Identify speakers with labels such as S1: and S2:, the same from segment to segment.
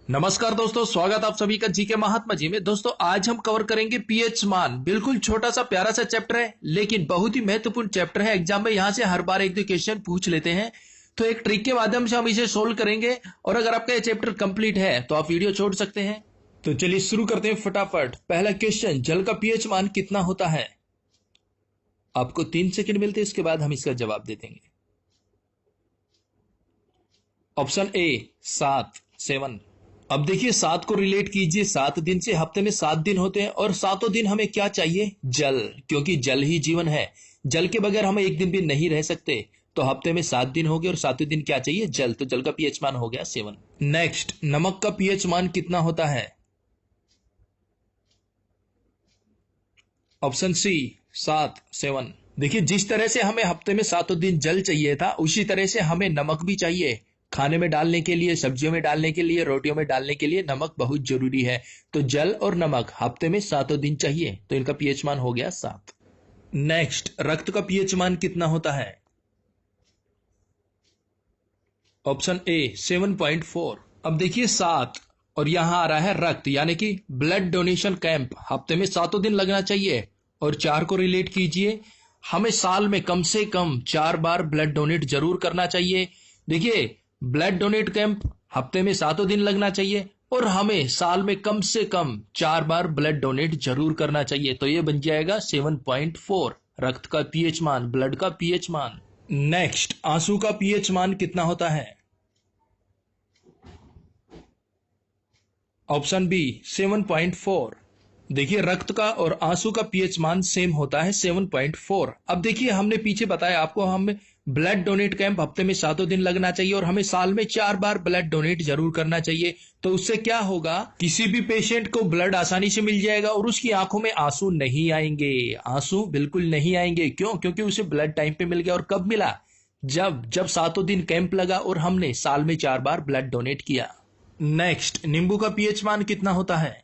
S1: नमस्कार दोस्तों, स्वागत आप सभी का जीके महात्मा जी में। दोस्तों आज हम कवर करेंगे पीएच मान। बिल्कुल छोटा सा प्यारा सा चैप्टर है, लेकिन बहुत ही महत्वपूर्ण चैप्टर है। एग्जाम में यहाँ से हर बार एक दो क्वेश्चन पूछ लेते हैं, तो एक ट्रिक के माध्यम से हम इसे सोल्व करेंगे। और अगर आपका ये चैप्टर कंप्लीट है तो आप वीडियो छोड़ सकते हैं। तो चलिए शुरू करते हैं फटाफट। पहला क्वेश्चन, जल का पीएच मान कितना होता है? आपको 3 सेकंड मिलते हैं, इसके बाद हम इसका जवाब दे देंगे। Option A 7, 7। अब देखिए 7 को रिलेट कीजिए 7 दिन से। हफ्ते में 7 दिन होते हैं और 7 दिन हमें क्या चाहिए? जल, क्योंकि जल ही जीवन है। जल के बगैर हम एक दिन भी नहीं रह सकते। तो हफ्ते में 7 दिन हो गए और 7वें दिन क्या चाहिए? जल। तो जल का पीएच मान हो गया 7। नेक्स्ट, नमक का पीएच मान कितना होता है? Option C 7, 7। देखिए जिस तरह से हमें हफ्ते में 7 दिन जल चाहिए था, उसी तरह से हमें नमक भी चाहिए। खाने में डालने के लिए, सब्जियों में डालने के लिए, रोटियों में डालने के लिए नमक बहुत जरूरी है। तो जल और नमक हफ्ते में 7 दिन चाहिए। तो इनका पीएच मान हो गया 7। नेक्स्ट, रक्त का पीएच मान कितना होता है? Option A 7.4। अब देखिए 7 और यहां आ रहा है रक्त, यानी कि ब्लड डोनेशन कैंप। हफ्ते में 7 दिन लगना चाहिए। और 4 को रिलेट कीजिए, हमें साल में कम से कम 4 बार ब्लड डोनेट जरूर करना चाहिए। देखिए ब्लड डोनेट कैंप हफ्ते में 7 दिन लगना चाहिए और हमें साल में कम से कम 4 बार ब्लड डोनेट जरूर करना चाहिए। तो ये बन जाएगा 7.4 रक्त का पीएच मान, ब्लड का पीएच मान। नेक्स्ट, आंसू का पीएच मान कितना होता है? Option B 7.4। देखिए रक्त का और आंसू का पीएच मान सेम होता है 7.4। अब देखिए हमने पीछे बताया आपको, हमें ब्लड डोनेट कैंप हफ्ते में 7 दिन लगना चाहिए और हमें साल में 4 बार ब्लड डोनेट जरूर करना चाहिए। तो उससे क्या होगा, किसी भी पेशेंट को ब्लड आसानी से मिल जाएगा और उसकी आंखों में आंसू नहीं आएंगे। आंसू बिल्कुल नहीं आएंगे। क्यों? क्योंकि उसे ब्लड टाइम पे मिल गया। और कब मिला? जब 7 दिन कैंप लगा और हमने साल में 4 बार ब्लड डोनेट किया। नेक्स्ट, नींबू का पीएच मान कितना होता है?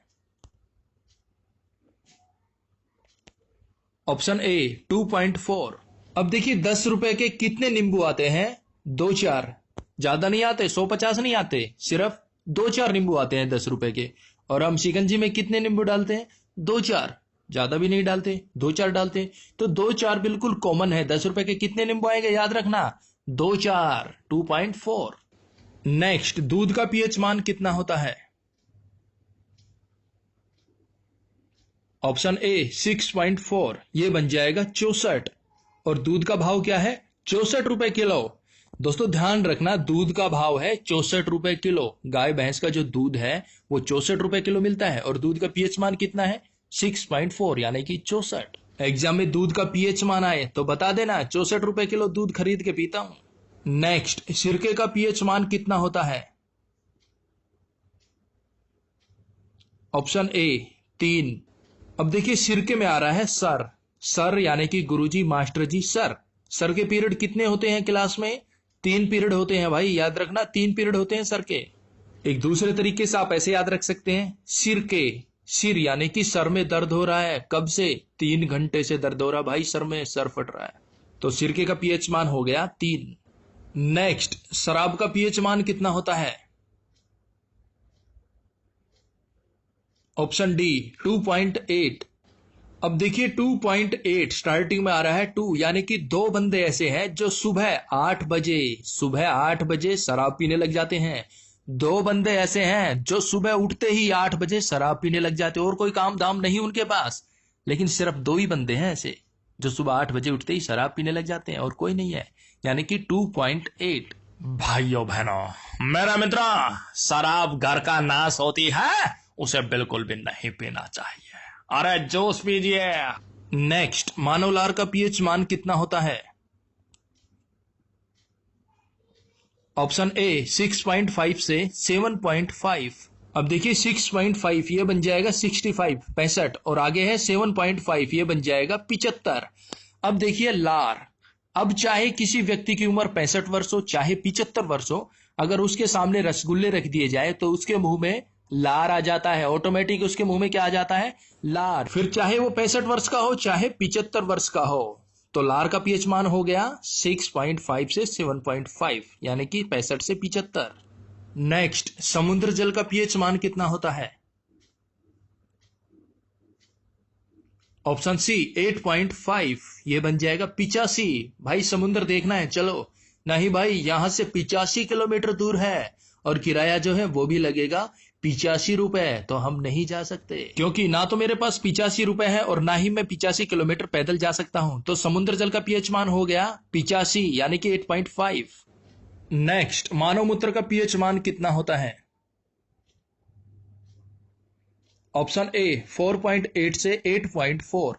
S1: Option A 2.4। अब देखिए 10 रुपए के कितने नींबू आते हैं? 2-4। ज्यादा नहीं आते, 150 नहीं आते, सिर्फ 2-4 नींबू आते हैं 10 रुपए के। और हम शिकंजी में कितने नींबू डालते हैं? 2-4। ज्यादा भी नहीं डालते, 2-4 डालते हैं। तो 2-4 बिल्कुल कॉमन है। 10 रुपए के कितने नींबू आएंगे? याद रखना, 2-4, 2.4। नेक्स्ट, दूध का पीएच मान कितना होता है? ऑप्शन ए 6.4, ये बन जाएगा 64। और दूध का भाव क्या है? 64 रुपए किलो। दोस्तों ध्यान रखना, दूध का भाव है 64 रुपए किलो। गाय भैंस का जो दूध है वो 64 रुपए किलो मिलता है। और दूध का पीएच मान कितना है? 6.4, यानी कि 64। एग्जाम में दूध का पीएच मान आए तो बता देना, 64 रुपए किलो दूध खरीद के पीता हूं। नेक्स्ट, सिरके का पीएच मान कितना होता है? Option A 3। अब देखिए सिरके में आ रहा है सर। सर यानी कि गुरुजी, मास्टर जी, सर। सर के पीरियड कितने होते हैं क्लास में? 3 पीरियड होते हैं भाई, याद रखना, 3 पीरियड होते हैं सर के। एक दूसरे तरीके से आप ऐसे याद रख सकते हैं, सिर के। सिर यानी कि सर में दर्द हो रहा है। कब से? 3 घंटे से दर्द हो रहा भाई, सर में, सर फट रहा है। तो सिरके का पीएच मान हो गया 3। नेक्स्ट, शराब का पीएच मान कितना होता है? Option D 2.8। अब देखिए 2.8 स्टार्टिंग में आ रहा है 2, यानी कि 2 बंदे ऐसे हैं जो सुबह 8 बजे शराब पीने लग जाते हैं। 2 बंदे ऐसे हैं जो सुबह उठते ही 8 बजे शराब पीने लग जाते हैं और कोई काम धाम नहीं उनके पास। लेकिन सिर्फ 2 ही बंदे हैं ऐसे जो सुबह 8 बजे उठते ही शराब पीने लग जाते हैं और कोई नहीं है, यानी कि 2.8। भाइयों बहनों, मेरा मित्र, शराब घर का नाश होती है, उसे बिल्कुल भी नहीं पीना चाहिए। अरे जूस पीजिए। नेक्स्ट, मानव लार का पीएच मान कितना होता है? ऑप्शन ए 6.5 से 7.5। अब देखिए 6.5 ये बन जाएगा 65, 65। और आगे है 7.5, ये बन जाएगा 75। अब देखिए लार। अब चाहे किसी व्यक्ति की उम्र 65 वर्ष हो, चाहे 75 वर्ष हो, अगर उसके सामने रसगुल्ले रख दिए जाए तो उसके मुंह में लार आ जाता है। ऑटोमेटिक उसके मुंह में क्या आ जाता है? लार। फिर चाहे वो 65 वर्ष का हो, चाहे 75 वर्ष का हो। तो लार का पीएच मान हो गया 6.5 से 7.5, यानी कि 65 से 75। नेक्स्ट, समुद्र जल का पीएच मान कितना होता है? ऑप्शन सी 8.5, ये बन जाएगा 85। भाई समुद्र देखना है, चलो। नहीं भाई, यहां से 85 किलोमीटर दूर है और किराया जो है वो भी लगेगा 85 रुपए, तो हम नहीं जा सकते क्योंकि ना तो मेरे पास 85 रुपए है और ना ही मैं 85 किलोमीटर पैदल जा सकता हूं। तो समुद्र जल का पीएच मान हो गया 85 यानी कि 8.5। नेक्स्ट, मानव मूत्र का पीएच मान कितना होता है? ऑप्शन ए 4.8 से 8.4।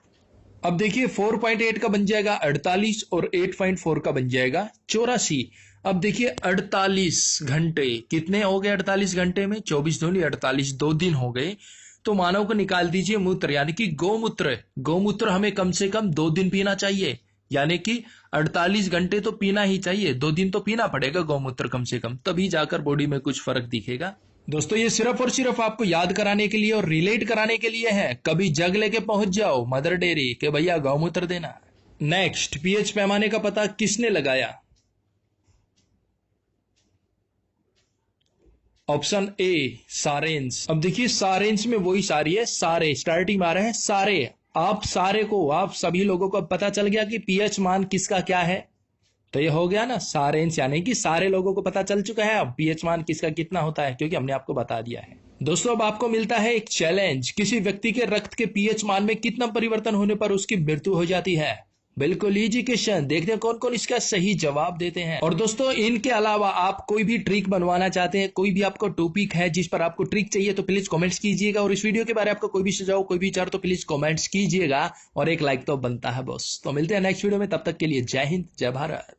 S1: अब देखिए 4.8 का बन जाएगा 48 और 8.4 का बन जाएगा 84। अब देखिए 48 घंटे कितने हो गए? 48 घंटे में 24 दूनी 48, 2 दिन हो गए। तो मानव को निकाल दीजिए मूत्र यानी कि गोमूत्र। गोमूत्र हमें कम से कम 2 दिन पीना चाहिए, यानी कि 48 घंटे तो पीना ही चाहिए, 2 दिन तो पीना पड़ेगा गोमूत्र कम से कम, तभी जाकर बॉडी में कुछ फर्क दिखेगा। दोस्तों ये सिर्फ और सिर्फ आपको याद कराने के लिए और रिलेट कराने के लिए है। कभी जग लेके पहुंच जाओ मदर डेयरी के भैया गौमूत्र देना। नेक्स्ट, पीएच पैमाने का पता किसने लगाया? ऑप्शन ए सारेंस। अब देखिए सारेंस में वही सारी है, सारे स्टार्टिंग में आ रहे हैं सारे। आप सारे को, आप सभी लोगों को पता चल गया कि पीएच मान किसका क्या है। तो ये हो गया ना सारेंस, यानी कि सारे लोगों को पता चल चुका है अब पीएच मान किसका कितना होता है, क्योंकि हमने आपको बता दिया है। दोस्तों अब आपको मिलता है एक चैलेंज, किसी व्यक्ति के रक्त के पीएच मान में कितना परिवर्तन होने पर उसकी मृत्यु हो जाती है। बिल्कुल इजी क्वेश्चन, देखते हैं कौन कौन इसका सही जवाब देते हैं। और दोस्तों इनके अलावा आप कोई भी ट्रिक बनवाना चाहते हैं, कोई भी आपको टॉपिक है जिस पर आपको ट्रिक चाहिए, तो प्लीज कमेंट्स कीजिएगा। और इस वीडियो के बारे में आपको कोई भी सुझाव, कोई भी विचार, तो प्लीज कमेंट्स कीजिएगा और एक लाइक तो बनता है बॉस। तो मिलते हैं नेक्स्ट वीडियो में, तब तक के लिए जय हिंद, जय भारत।